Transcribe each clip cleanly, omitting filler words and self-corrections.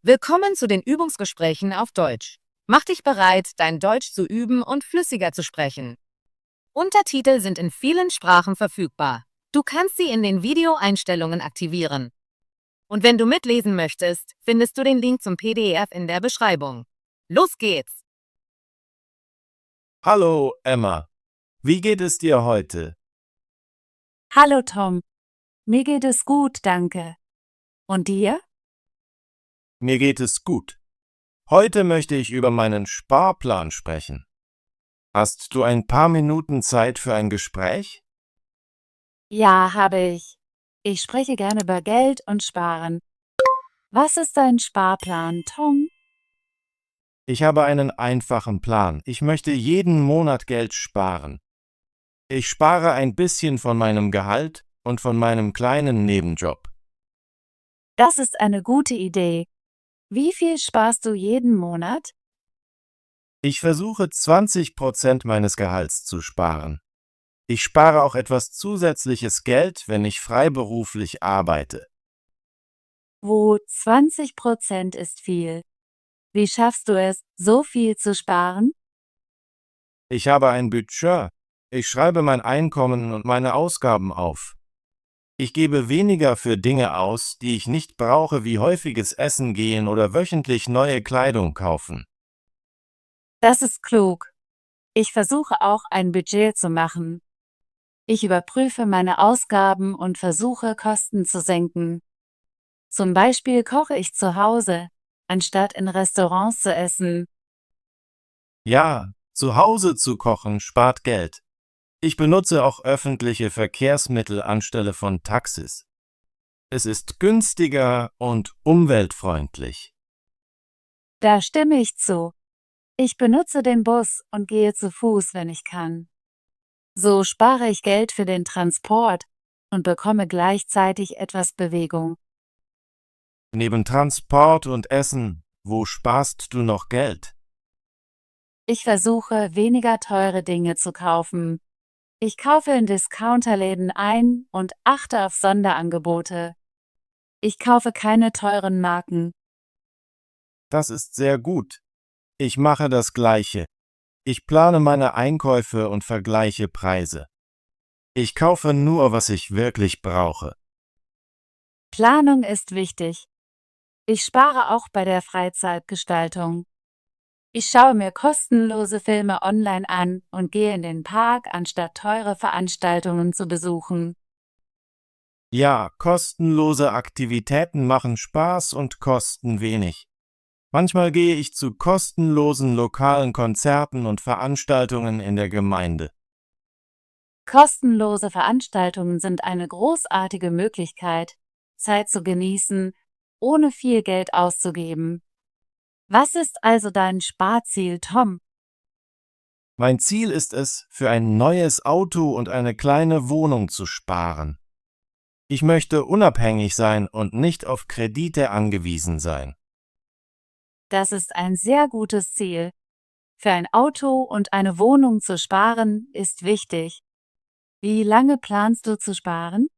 Willkommen zu den Übungsgesprächen auf Deutsch. Mach dich bereit, dein Deutsch zu üben und flüssiger zu sprechen. Untertitel sind in vielen Sprachen verfügbar. Du kannst sie in den Videoeinstellungen aktivieren. Und wenn du mitlesen möchtest, findest du den Link zum PDF in der Beschreibung. Los geht's! Hallo, Emma. Wie geht es dir heute? Hallo Tom, mir geht es gut, danke. Und dir? Mir geht es gut. Heute möchte ich über meinen Sparplan sprechen. Hast du ein paar Minuten Zeit für ein Gespräch? Ja, habe ich. Ich spreche gerne über Geld und Sparen. Was ist dein Sparplan, Tom? Ich habe einen einfachen Plan. Ich möchte jeden Monat Geld sparen. Ich spare ein bisschen von meinem Gehalt und von meinem kleinen Nebenjob. Das ist eine gute Idee. Wie viel sparst du jeden Monat? Ich versuche 20% meines Gehalts zu sparen. Ich spare auch etwas zusätzliches Geld, wenn ich freiberuflich arbeite. Wo 20% ist viel. Wie schaffst du es, so viel zu sparen? Ich habe ein Budget. Ich schreibe mein Einkommen und meine Ausgaben auf. Ich gebe weniger für Dinge aus, die ich nicht brauche, wie häufiges Essen gehen oder wöchentlich neue Kleidung kaufen. Das ist klug. Ich versuche auch ein Budget zu machen. Ich überprüfe meine Ausgaben und versuche, Kosten zu senken. Zum Beispiel koche ich zu Hause, anstatt in Restaurants zu essen. Ja, zu Hause zu kochen spart Geld. Ich benutze auch öffentliche Verkehrsmittel anstelle von Taxis. Es ist günstiger und umweltfreundlich. Da stimme ich zu. Ich benutze den Bus und gehe zu Fuß, wenn ich kann. So spare ich Geld für den Transport und bekomme gleichzeitig etwas Bewegung. Neben Transport und Essen, wo sparst du noch Geld? Ich versuche, weniger teure Dinge zu kaufen. Ich kaufe in Discounterläden ein und achte auf Sonderangebote. Ich kaufe keine teuren Marken. Das ist sehr gut. Ich mache das Gleiche. Ich plane meine Einkäufe und vergleiche Preise. Ich kaufe nur, was ich wirklich brauche. Planung ist wichtig. Ich spare auch bei der Freizeitgestaltung. Ich schaue mir kostenlose Filme online an und gehe in den Park, anstatt teure Veranstaltungen zu besuchen. Ja, kostenlose Aktivitäten machen Spaß und kosten wenig. Manchmal gehe ich zu kostenlosen lokalen Konzerten und Veranstaltungen in der Gemeinde. Kostenlose Veranstaltungen sind eine großartige Möglichkeit, Zeit zu genießen, ohne viel Geld auszugeben. Was ist also dein Sparziel, Tom? Mein Ziel ist es, für ein neues Auto und eine kleine Wohnung zu sparen. Ich möchte unabhängig sein und nicht auf Kredite angewiesen sein. Das ist ein sehr gutes Ziel. Für ein Auto und eine Wohnung zu sparen, ist wichtig. Wie lange planst du zu sparen?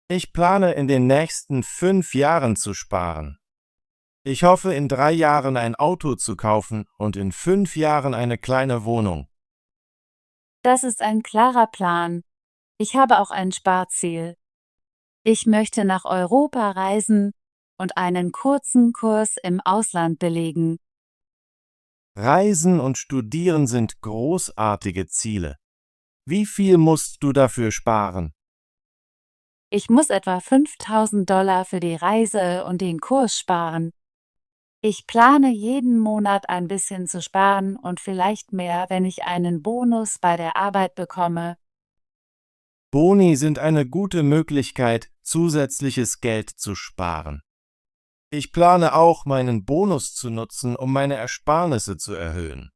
Ich plane in den nächsten 5 Jahren zu sparen. Ich hoffe, in 3 Jahren ein Auto zu kaufen und in 5 Jahren eine kleine Wohnung. Das ist ein klarer Plan. Ich habe auch ein Sparziel. Ich möchte nach Europa reisen und einen kurzen Kurs im Ausland belegen. Reisen und Studieren sind großartige Ziele. Wie viel musst du dafür sparen? Ich muss etwa $5.000 für die Reise und den Kurs sparen. Ich plane jeden Monat ein bisschen zu sparen und vielleicht mehr, wenn ich einen Bonus bei der Arbeit bekomme. Boni sind eine gute Möglichkeit, zusätzliches Geld zu sparen. Ich plane auch, meinen Bonus zu nutzen, um meine Ersparnisse zu erhöhen.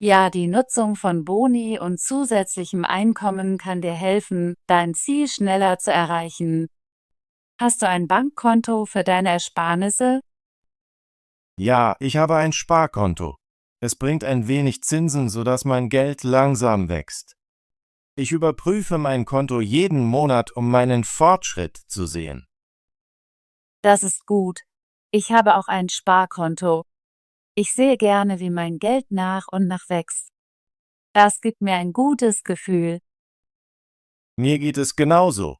Ja, die Nutzung von Boni und zusätzlichem Einkommen kann dir helfen, dein Ziel schneller zu erreichen. Hast du ein Bankkonto für deine Ersparnisse? Ja, ich habe ein Sparkonto. Es bringt ein wenig Zinsen, sodass mein Geld langsam wächst. Ich überprüfe mein Konto jeden Monat, um meinen Fortschritt zu sehen. Das ist gut. Ich habe auch ein Sparkonto. Ich sehe gerne, wie mein Geld nach und nach wächst. Das gibt mir ein gutes Gefühl. Mir geht es genauso.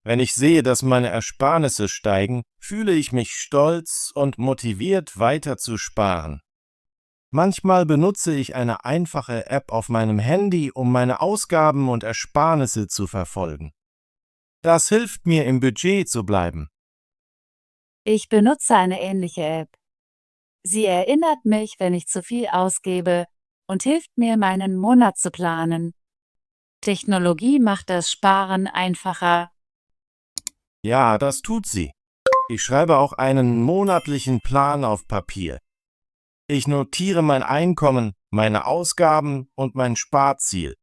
Wenn ich sehe, dass meine Ersparnisse steigen, fühle ich mich stolz und motiviert, weiter zu sparen. Manchmal benutze ich eine einfache App auf meinem Handy, um meine Ausgaben und Ersparnisse zu verfolgen. Das hilft mir, im Budget zu bleiben. Ich benutze eine ähnliche App. Sie erinnert mich, wenn ich zu viel ausgebe und hilft mir, meinen Monat zu planen. Technologie macht das Sparen einfacher. Ja, das tut sie. Ich schreibe auch einen monatlichen Plan auf Papier. Ich notiere mein Einkommen, meine Ausgaben und mein Sparziel.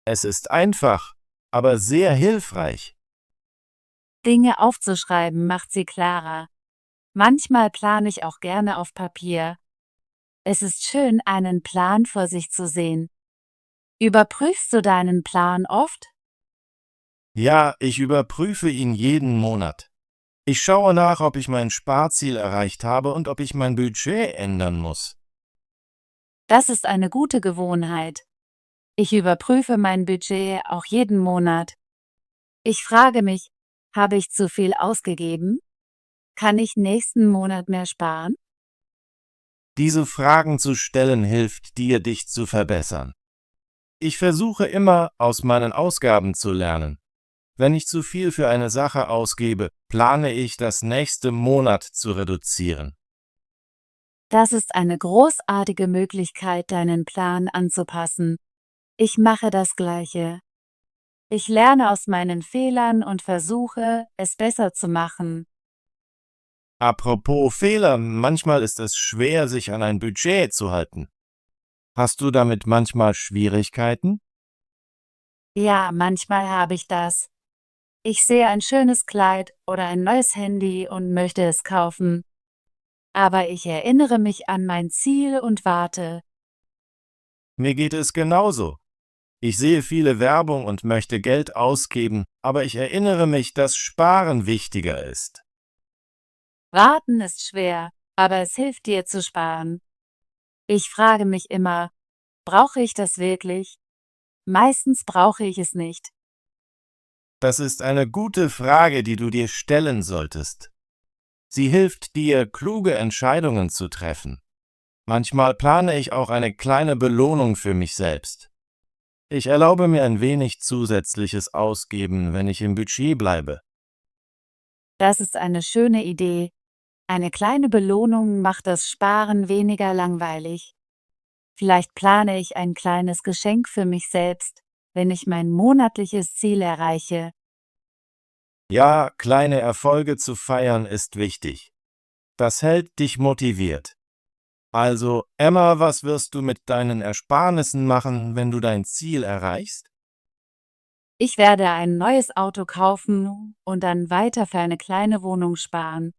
Es ist einfach, aber sehr hilfreich. Dinge aufzuschreiben macht sie klarer. Manchmal plane ich auch gerne auf Papier. Es ist schön, einen Plan vor sich zu sehen. Überprüfst du deinen Plan oft? Ja, ich überprüfe ihn jeden Monat. Ich schaue nach, ob ich mein Sparziel erreicht habe und ob ich mein Budget ändern muss. Das ist eine gute Gewohnheit. Ich überprüfe mein Budget auch jeden Monat. Ich frage mich, habe ich zu viel ausgegeben? Kann ich nächsten Monat mehr sparen? Diese Fragen zu stellen hilft dir, dich zu verbessern. Ich versuche immer, aus meinen Ausgaben zu lernen. Wenn ich zu viel für eine Sache ausgebe, plane ich, das nächste Monat zu reduzieren. Das ist eine großartige Möglichkeit, deinen Plan anzupassen. Ich mache das Gleiche. Ich lerne aus meinen Fehlern und versuche, es besser zu machen. Apropos Fehler, manchmal ist es schwer, sich an ein Budget zu halten. Hast du damit manchmal Schwierigkeiten? Ja, manchmal habe ich das. Ich sehe ein schönes Kleid oder ein neues Handy und möchte es kaufen. Aber ich erinnere mich an mein Ziel und warte. Mir geht es genauso. Ich sehe viele Werbung und möchte Geld ausgeben, aber ich erinnere mich, dass Sparen wichtiger ist. Warten ist schwer, aber es hilft dir zu sparen. Ich frage mich immer, brauche ich das wirklich? Meistens brauche ich es nicht. Das ist eine gute Frage, die du dir stellen solltest. Sie hilft dir, kluge Entscheidungen zu treffen. Manchmal plane ich auch eine kleine Belohnung für mich selbst. Ich erlaube mir ein wenig zusätzliches Ausgeben, wenn ich im Budget bleibe. Das ist eine schöne Idee. Eine kleine Belohnung macht das Sparen weniger langweilig. Vielleicht plane ich ein kleines Geschenk für mich selbst, wenn ich mein monatliches Ziel erreiche. Ja, kleine Erfolge zu feiern ist wichtig. Das hält dich motiviert. Also, Emma, was wirst du mit deinen Ersparnissen machen, wenn du dein Ziel erreichst? Ich werde ein neues Auto kaufen und dann weiter für eine kleine Wohnung sparen.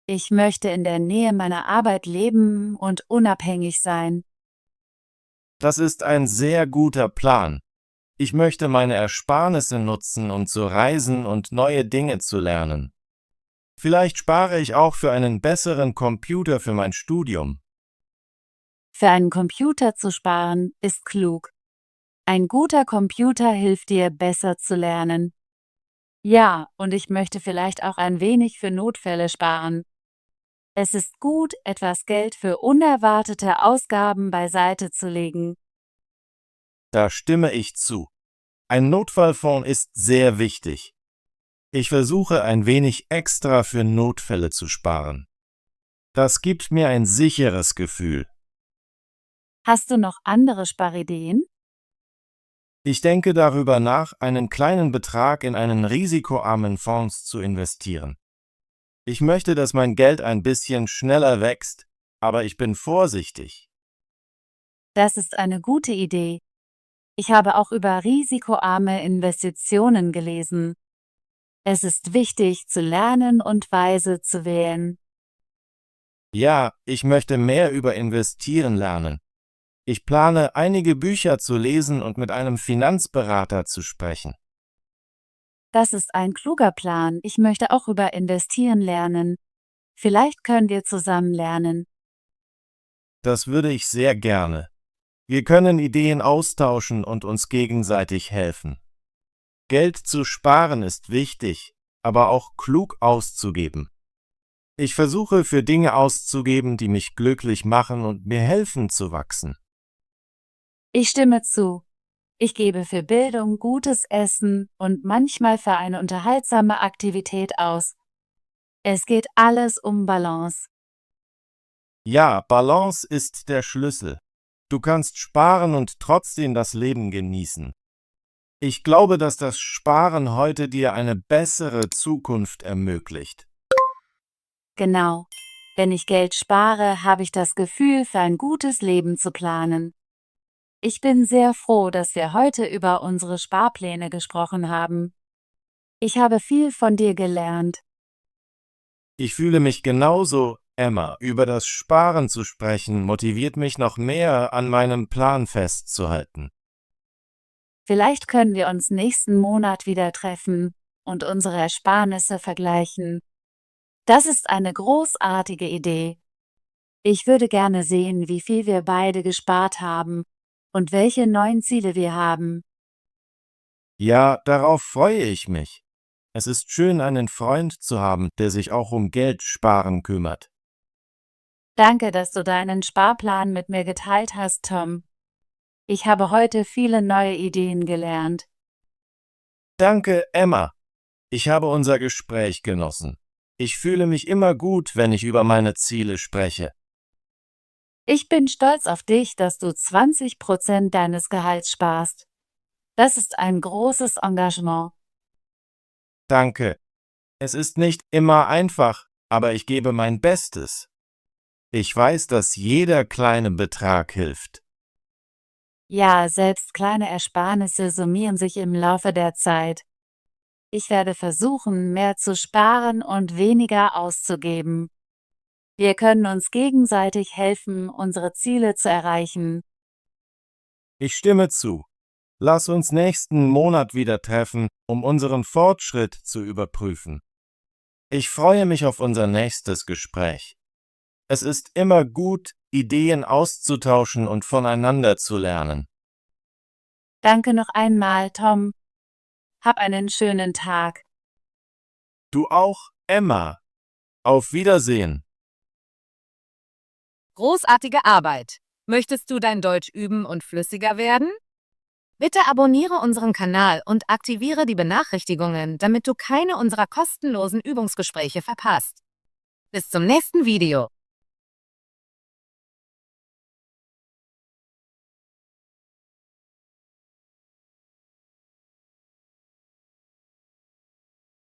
Ich möchte in der Nähe meiner Arbeit leben und unabhängig sein. Das ist ein sehr guter Plan. Ich möchte meine Ersparnisse nutzen, um zu reisen und neue Dinge zu lernen. Vielleicht spare ich auch für einen besseren Computer für mein Studium. Für einen Computer zu sparen ist klug. Ein guter Computer hilft dir, besser zu lernen. Ja, und ich möchte vielleicht auch ein wenig für Notfälle sparen. Es ist gut, etwas Geld für unerwartete Ausgaben beiseite zu legen. Da stimme ich zu. Ein Notfallfonds ist sehr wichtig. Ich versuche ein wenig extra für Notfälle zu sparen. Das gibt mir ein sicheres Gefühl. Hast du noch andere Sparideen? Ich denke darüber nach, einen kleinen Betrag in einen risikoarmen Fonds zu investieren. Ich möchte, dass mein Geld ein bisschen schneller wächst, aber ich bin vorsichtig. Das ist eine gute Idee. Ich habe auch über risikoarme Investitionen gelesen. Es ist wichtig, zu lernen und weise zu wählen. Ja, ich möchte mehr über Investieren lernen. Ich plane, einige Bücher zu lesen und mit einem Finanzberater zu sprechen. Das ist ein kluger Plan. Ich möchte auch über Investieren lernen. Vielleicht können wir zusammen lernen. Das würde ich sehr gerne. Wir können Ideen austauschen und uns gegenseitig helfen. Geld zu sparen ist wichtig, aber auch klug auszugeben. Ich versuche für Dinge auszugeben, die mich glücklich machen und mir helfen zu wachsen. Ich stimme zu. Ich gebe für Bildung, gutes Essen und manchmal für eine unterhaltsame Aktivität aus. Es geht alles um Balance. Ja, Balance ist der Schlüssel. Du kannst sparen und trotzdem das Leben genießen. Ich glaube, dass das Sparen heute dir eine bessere Zukunft ermöglicht. Genau. Wenn ich Geld spare, habe ich das Gefühl, für ein gutes Leben zu planen. Ich bin sehr froh, dass wir heute über unsere Sparpläne gesprochen haben. Ich habe viel von dir gelernt. Ich fühle mich genauso, Emma. Über das Sparen zu sprechen motiviert mich noch mehr, an meinem Plan festzuhalten. Vielleicht können wir uns nächsten Monat wieder treffen und unsere Ersparnisse vergleichen. Das ist eine großartige Idee. Ich würde gerne sehen, wie viel wir beide gespart haben und welche neuen Ziele wir haben. Ja, darauf freue ich mich. Es ist schön, einen Freund zu haben, der sich auch um Geld sparen kümmert. Danke, dass du deinen Sparplan mit mir geteilt hast, Tom. Ich habe heute viele neue Ideen gelernt. Danke, Emma. Ich habe unser Gespräch genossen. Ich fühle mich immer gut, wenn ich über meine Ziele spreche. Ich bin stolz auf dich, dass du 20% deines Gehalts sparst. Das ist ein großes Engagement. Danke. Es ist nicht immer einfach, aber ich gebe mein Bestes. Ich weiß, dass jeder kleine Betrag hilft. Ja, selbst kleine Ersparnisse summieren sich im Laufe der Zeit. Ich werde versuchen, mehr zu sparen und weniger auszugeben. Wir können uns gegenseitig helfen, unsere Ziele zu erreichen. Ich stimme zu. Lass uns nächsten Monat wieder treffen, um unseren Fortschritt zu überprüfen. Ich freue mich auf unser nächstes Gespräch. Es ist immer gut, Ideen auszutauschen und voneinander zu lernen. Danke noch einmal, Tom. Hab einen schönen Tag. Du auch, Emma. Auf Wiedersehen. Großartige Arbeit! Möchtest du dein Deutsch üben und flüssiger werden? Bitte abonniere unseren Kanal und aktiviere die Benachrichtigungen, damit du keine unserer kostenlosen Übungsgespräche verpasst. Bis zum nächsten Video.